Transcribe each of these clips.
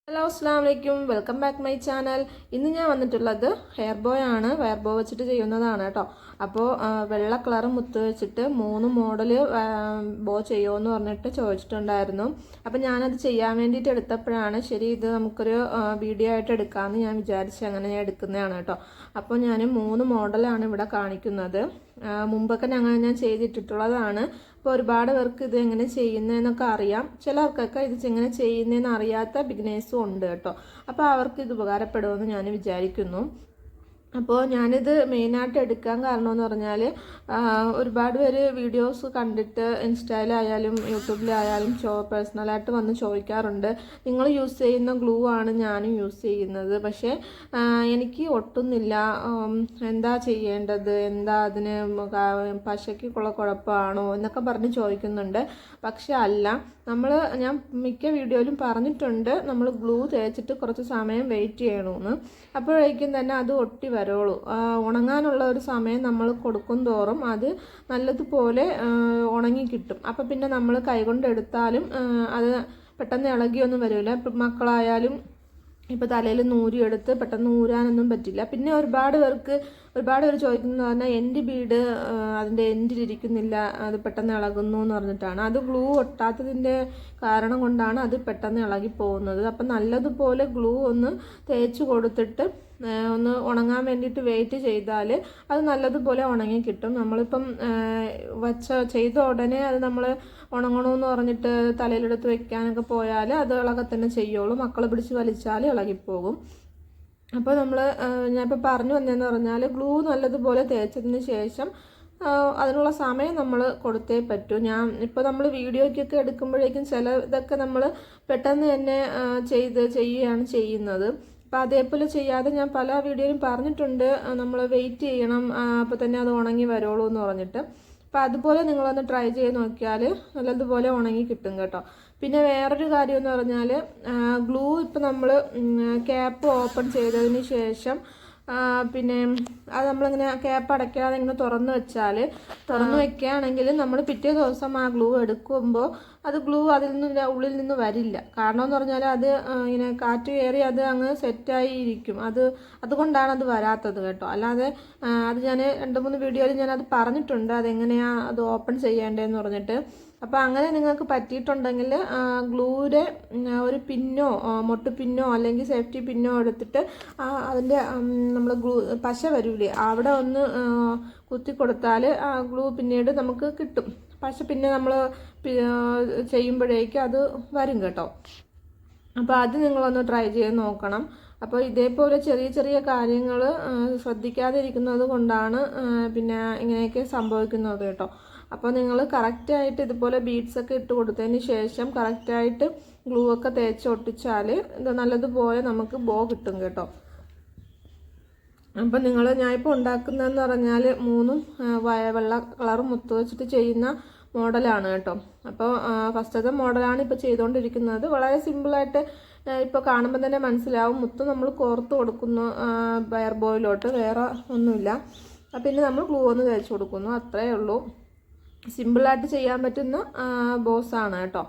Hello അസ്സാം വലൈക്കും welcome back my channel. ഇന്ന് ഞാൻ വന്നിട്ടുള്ളത് ഹെയർ ബോ ആണ്. ഹെയർ ബോ വെച്ചിട്ട് ചെയ്യുന്നതാണ് കേട്ടോ. അപ്പോൾ വെള്ള കളർ മുത്ത് വെച്ചിട്ട് 3 മോഡൽ ബോ ചെയ്യുമെന്ന് പറഞ്ഞിട്ട് ചോദിച്ചിട്ടുണ്ടായിരുന്നു. അപ്പോൾ ഞാനത് ചെയ്യാൻ വേണ്ടിയിട്ട് എടുത്തപ്പോഴാണ് ശരി ഇത് നമുക്കൊരു വീഡിയോ ആയിട്ട് എടുക്കാമെന്ന് ഞാൻ വിചാരിച്ച് അങ്ങനെ ഞാൻ എടുക്കുന്നതാണ് കേട്ടോ. അപ്പോൾ ഞാൻ 3 മോഡലാണ് ഇവിടെ കാണിക്കുന്നത്. മുമ്പൊക്കെ ഞാൻ ചെയ്തിട്ടുള്ളതാണ്. അപ്പോൾ ഒരുപാട് പേർക്ക് ഇത് എങ്ങനെ ചെയ്യുന്നതെന്നൊക്കെ അറിയാം. ചിലർക്കൊക്കെ ഇത് എങ്ങനെ ചെയ്യുന്നതെന്ന് അറിയാത്ത ബിഗിനേഴ്സും ഉണ്ട് കേട്ടോ. അപ്പോൾ അവർക്ക് ഇത് ഉപകാരപ്പെടുമെന്ന് ഞാൻ വിചാരിക്കുന്നു. അപ്പോൾ ഞാനിത് മെയിനായിട്ട് എടുക്കാൻ കാരണമെന്ന് പറഞ്ഞാൽ ഒരുപാട് പേര് വീഡിയോസ് കണ്ടിട്ട് ഇൻസ്റ്റയിലായാലും യൂട്യൂബിലായാലും പേഴ്സണലായിട്ട് വന്ന് ചോദിക്കാറുണ്ട്, നിങ്ങൾ യൂസ് ചെയ്യുന്ന ഗ്ലൂ ആണ് ഞാനും യൂസ് ചെയ്യുന്നത്, പക്ഷേ എനിക്ക് എന്താ ചെയ്യേണ്ടത്, എന്താ അതിന് പശയ്ക്കുള്ള കുഴപ്പമാണോ എന്നൊക്കെ പറഞ്ഞ് ചോദിക്കുന്നുണ്ട്. പക്ഷെ അല്ല, ഞാൻ മിക്ക വീഡിയോയിലും പറഞ്ഞിട്ടുണ്ട് നമ്മൾ ഗ്ലൂ തേച്ചിട്ട് കുറച്ച് സമയം വെയിറ്റ് ചെയ്യണമെന്ന്. അപ്പോഴേക്കും തന്നെ അത് ഒട്ടി വരുള്ളൂ. ഉണങ്ങാനുള്ള ഒരു സമയം നമ്മൾ കൊടുക്കും തോറും അത് നല്ലതുപോലെ ഉണങ്ങി കിട്ടും. അപ്പം പിന്നെ നമ്മൾ കൈകൊണ്ട് എടുത്താലും അത് പെട്ടെന്ന് ഇളകിയൊന്നും വരില്ല. മക്കളായാലും ഇപ്പോൾ തലയിൽ നൂരിയെടുത്ത് പെട്ടെന്ന് ഊരാനൊന്നും പറ്റില്ല. പിന്നെ ഒരുപാട് പേര് ചോദിക്കുന്നത് പറഞ്ഞാൽ എൻഡ് ബീഡ് അതിൻ്റെ എൻഡിലിരിക്കുന്നില്ല, അത് പെട്ടെന്ന് ഇളകുന്നു എന്ന് പറഞ്ഞിട്ടാണ്. അത് ഗ്ലൂ ഒട്ടാത്തതിൻ്റെ കാരണം കൊണ്ടാണ് അത് പെട്ടെന്ന് ഇളകി പോകുന്നത്. അപ്പം നല്ലതുപോലെ ഗ്ലൂ ഒന്ന് തേച്ച് കൊടുത്തിട്ട് ഒന്ന് ഉണങ്ങാൻ വേണ്ടിയിട്ട് വെയിറ്റ് ചെയ്താൽ അത് നല്ലതുപോലെ ഉണങ്ങി കിട്ടും. നമ്മളിപ്പം ചെയ്ത ഉടനെ അത് നമ്മൾ ഉണങ്ങണമെന്ന് പറഞ്ഞിട്ട് തലയിലെടുത്ത് വെക്കാനൊക്കെ പോയാൽ അത് ഇളകത്തന്നെ ചെയ്യുള്ളൂ. മക്കൾ പിടിച്ച് വലിച്ചാൽ ഇളകിപ്പോകും. അപ്പോൾ ഞാനിപ്പോൾ പറഞ്ഞു വന്നതെന്ന് പറഞ്ഞാൽ ഗ്ലൂ നല്ലതുപോലെ തേച്ചതിന് ശേഷം അതിനുള്ള സമയം നമ്മൾ കൊടുത്തേ പറ്റൂ. ഇപ്പോൾ നമ്മൾ വീഡിയോയ്ക്കൊക്കെ എടുക്കുമ്പോഴേക്കും ഇതൊക്കെ നമ്മൾ പെട്ടെന്ന് തന്നെ ചെയ്യുകയാണ് ചെയ്യുന്നത്. അപ്പോൾ അതേപോലെ ചെയ്യാതെ ഞാൻ പല വീഡിയോയിലും പറഞ്ഞിട്ടുണ്ട്, നമ്മൾ വെയിറ്റ് ചെയ്യണം, അപ്പോൾ തന്നെ അത് ഉണങ്ങി വരുള്ളൂ എന്ന് പറഞ്ഞിട്ട്. അപ്പോൾ അതുപോലെ നിങ്ങളൊന്ന് ട്രൈ ചെയ്ത് നോക്കിയാൽ നല്ലതുപോലെ ഉണങ്ങി കിട്ടും കേട്ടോ. പിന്നെ വേറൊരു കാര്യം എന്ന് പറഞ്ഞാൽ ഗ്ലൂ ഇപ്പോൾ നമ്മൾ ക്യാപ്പ് ഓപ്പൺ ചെയ്തതിന് ശേഷം പിന്നെ അത് നമ്മളിങ്ങനെ ക്യാപ്പ് അടയ്ക്കാതെ ഇങ്ങനെ തുറന്ന് വെക്കുകയാണെങ്കിൽ നമ്മൾ പിറ്റേ ദിവസം ആ ഗ്ലൂ എടുക്കുമ്പോൾ അത് ഗ്ലൂ ഉള്ളിൽ നിന്ന് വരില്ല. കാരണം എന്ന് പറഞ്ഞാൽ അത് ഇങ്ങനെ കാറ്റ് കയറി അത് അങ്ങ് സെറ്റായി ഇരിക്കും. അതുകൊണ്ടാണ് അത് വരാത്തത് കേട്ടോ. അല്ലാതെ അത് ഞാൻ 2-3 വീഡിയോയിൽ ഞാനത് പറഞ്ഞിട്ടുണ്ട് അതെങ്ങനെയാണ് അത് ഓപ്പൺ ചെയ്യേണ്ടതെന്ന് പറഞ്ഞിട്ട്. അപ്പോൾ അങ്ങനെ നിങ്ങൾക്ക് പറ്റിയിട്ടുണ്ടെങ്കിൽ ഗ്ലൂയുടെ ഒരു പിന്നോ മൊട്ട് പിന്നോ അല്ലെങ്കിൽ സേഫ്റ്റി പിന്നോ എടുത്തിട്ട് അതിൻ്റെ നമ്മൾ പശ വരൂലേ അവിടെ ഒന്ന് കുത്തി കൊടുത്താൽ ആ ഗ്ലൂ പിന്നീട് നമുക്ക് കിട്ടും. പശ പിന്നെ നമ്മൾ ചെയ്യുമ്പോഴേക്കും അത് വരും കേട്ടോ. അപ്പോൾ അത് നിങ്ങളൊന്ന് ട്രൈ ചെയ്ത് നോക്കണം. അപ്പോൾ ഇതേപോലെ ചെറിയ കാര്യങ്ങൾ ശ്രദ്ധിക്കാതിരിക്കുന്നത് കൊണ്ടാണ് പിന്നെ ഇങ്ങനെയൊക്കെ സംഭവിക്കുന്നത് കേട്ടോ. അപ്പോൾ നിങ്ങൾ കറക്റ്റായിട്ട് ഇതുപോലെ ബീഡ്സൊക്കെ ഇട്ട് കൊടുത്തതിന് ശേഷം കറക്റ്റായിട്ട് ഗ്ലൂ ഒക്കെ തേച്ച് ഒട്ടിച്ചാൽ ഇത് നല്ലതുപോലെ നമുക്ക് ബോ കിട്ടും കേട്ടോ. അപ്പം ഞാനിപ്പോൾ ഉണ്ടാക്കുന്നതെന്ന് പറഞ്ഞാൽ 3 വെള്ള കളർ മുത്ത് വെച്ചിട്ട് ചെയ്യുന്ന മോഡലാണ് കേട്ടോ. അപ്പോൾ ഫസ്റ്റത്തെ മോഡലാണ് ഇപ്പോൾ ചെയ്തുകൊണ്ടിരിക്കുന്നത്. വളരെ സിമ്പിളായിട്ട് ഇപ്പോൾ കാണുമ്പോൾ തന്നെ മനസ്സിലാവും. മുത്ത് നമ്മൾ കോർത്ത് കൊടുക്കുന്നു ഹെയർ ബോയിലോട്ട്, വേറെ ഒന്നുമില്ല. പിന്നെ നമ്മൾ ഗ്ലൂ ഒന്ന് തേച്ച് കൊടുക്കുന്നു, അത്രയേ ഉള്ളൂ. സിമ്പിളായിട്ട് ചെയ്യാൻ പറ്റുന്ന ബോസാണ് കേട്ടോ.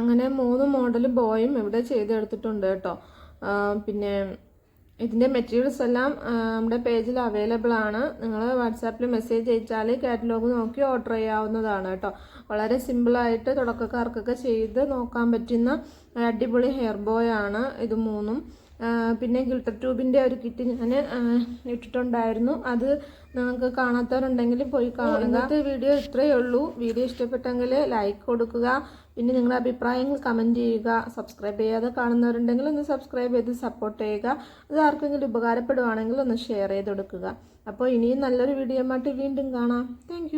അങ്ങനെ 3 മോഡൽ ബോയും ഇവിടെ ചെയ്തെടുത്തിട്ടുണ്ട് കേട്ടോ. പിന്നെ ഇതിൻ്റെ മെറ്റീരിയൽസ് എല്ലാം നമ്മുടെ പേജിൽ അവൈലബിൾ ആണ്. നിങ്ങൾ വാട്സാപ്പിൽ മെസ്സേജ് അയച്ചാൽ കാറ്റലോഗ് നോക്കി ഓർഡർ ചെയ്യാവുന്നതാണ് കേട്ടോ. വളരെ സിമ്പിളായിട്ട് തുടക്കക്കാർക്കൊക്കെ ചെയ്ത് നോക്കാൻ പറ്റുന്ന അടിപൊളി ഹെയർ ബോയ് ആണ് ഇത് 3ഉം. പിന്നെ ഗിൽട്ടർ ട്യൂബിൻ്റെ ഒരു കിറ്റ് ഞാൻ ഇട്ടിട്ടുണ്ടായിരുന്നു. അത് നിങ്ങൾക്ക് കാണാത്തവരുണ്ടെങ്കിൽ പോയി കാണുക. ഇന്നത്തെ വീഡിയോ ഇത്രയേ ഉള്ളൂ. വീഡിയോ ഇഷ്ടപ്പെട്ടെങ്കിൽ ലൈക്ക് കൊടുക്കുക. പിന്നെ നിങ്ങളുടെ അഭിപ്രായങ്ങൾ കമൻറ്റ് ചെയ്യുക. സബ്സ്ക്രൈബ് ചെയ്യാതെ കാണുന്നവരുണ്ടെങ്കിൽ ഒന്ന് സബ്സ്ക്രൈബ് ചെയ്ത് സപ്പോർട്ട് ചെയ്യുക. അത് ആർക്കെങ്കിലും ഉപകാരപ്പെടുവാണെങ്കിൽ ഒന്ന് ഷെയർ ചെയ്ത് കൊടുക്കുക. അപ്പോൾ ഇനിയും നല്ലൊരു വീഡിയോ ആയിട്ട് വീണ്ടും കാണാം. താങ്ക്